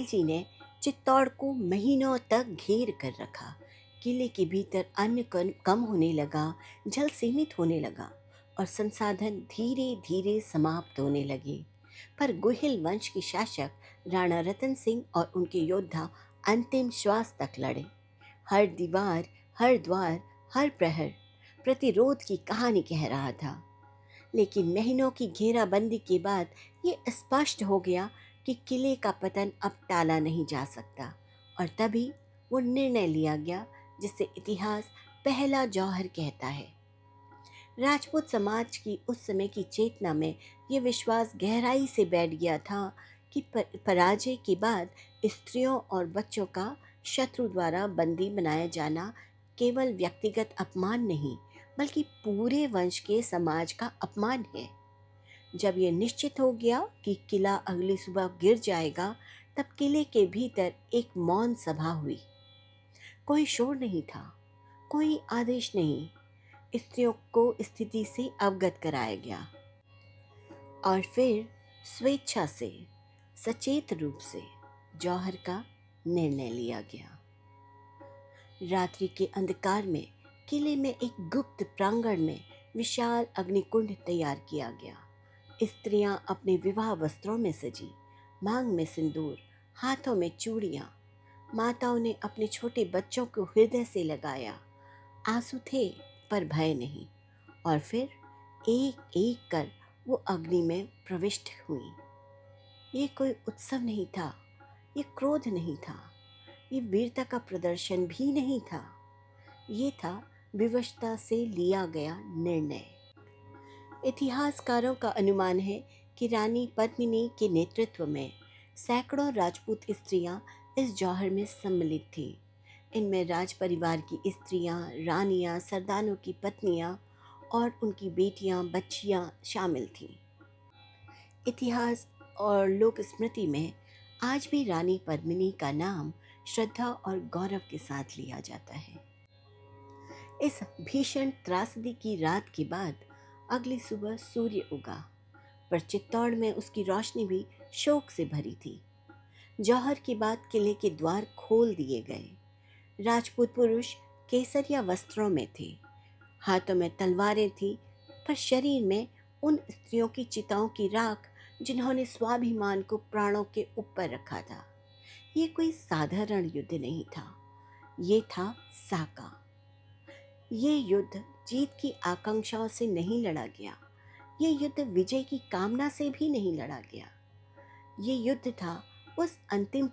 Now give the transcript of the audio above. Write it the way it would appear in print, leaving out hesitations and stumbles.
खिलजी ने चित्तौड़ को महीनों तक घेर कर रखा। किले के भीतर अन्न कम होने लगा, जल सीमित होने लगा और संसाधन धीरे धीरे समाप्त होने लगे। पर गुहिल वंश के शासक राणा रतन सिंह और उनके योद्धा अंतिम श्वास तक लड़े। हर दीवार, हर द्वार, हर प्रहर प्रतिरोध की कहानी कह रहा था। लेकिन महीनों की घेराबंदी के बाद ये स्पष्ट हो गया कि किले का पतन अब टाला नहीं जा सकता। और तभी वो निर्णय लिया गया जिसे इतिहास पहला जौहर कहता है। राजपूत समाज की उस समय की चेतना में ये विश्वास गहराई से बैठ गया था कि पराजय के बाद स्त्रियों और बच्चों का शत्रु द्वारा बंदी बनाया जाना केवल व्यक्तिगत अपमान नहीं, बल्कि पूरे वंश के समाज का अपमान है। जब यह निश्चित हो गया कि किला अगली सुबह गिर जाएगा, तब किले के भीतर एक मौन सभा हुई। कोई शोर नहीं था, कोई आदेश नहीं। स्त्रियों को स्थिति से अवगत कराया गया और फिर स्वेच्छा से, सचेत रूप से जौहर का निर्णय लिया गया। रात्रि के अंधकार में किले में एक गुप्त प्रांगण में विशाल अग्निकुंड तैयार किया गया। स्त्रियां अपने विवाह वस्त्रों में सजी, मांग में सिंदूर, हाथों में चूड़ियां। माताओं ने अपने छोटे बच्चों को हृदय से लगाया। आंसू थे पर भय नहीं। और फिर एक एक कर वो अग्नि में प्रविष्ट हुई। ये कोई उत्सव नहीं था, ये क्रोध नहीं था, ये वीरता का प्रदर्शन भी नहीं था। ये था विवशता से लिया गया निर्णय। इतिहासकारों का अनुमान है कि रानी पद्मिनी के नेतृत्व में सैकड़ों राजपूत स्त्रियां इस जौहर में सम्मिलित थीं। इनमें राज परिवार की स्त्रियां, रानियां, सरदारों की पत्नियां और उनकी बेटियां, बच्चियां शामिल थीं। इतिहास और लोक स्मृति में आज भी रानी पद्मिनी का नाम श्रद्धा और गौरव के साथ लिया जाता है। इस भीषण त्रासदी की रात के बाद अगली सुबह सूर्य उगा, पर चित्तौड़ में उसकी रोशनी भी शोक से भरी थी। जौहर के बाद किले के द्वार खोल दिए गए। राजपूत पुरुष केसरिया वस्त्रों में थे, हाथों में तलवारें थी, पर शरीर में उन स्त्रियों की चिताओं की राख जिन्होंने स्वाभिमान को प्राणों के ऊपर रखा था। ये कोई साधारण युद्ध नहीं था, ये था साका। ये युद्ध जीत की आकांक्षाओं से नहीं लड़ा गया, ये युद्ध विजय की कामना से भी नहीं लड़ा गया। ये युद्ध था उस अंतिम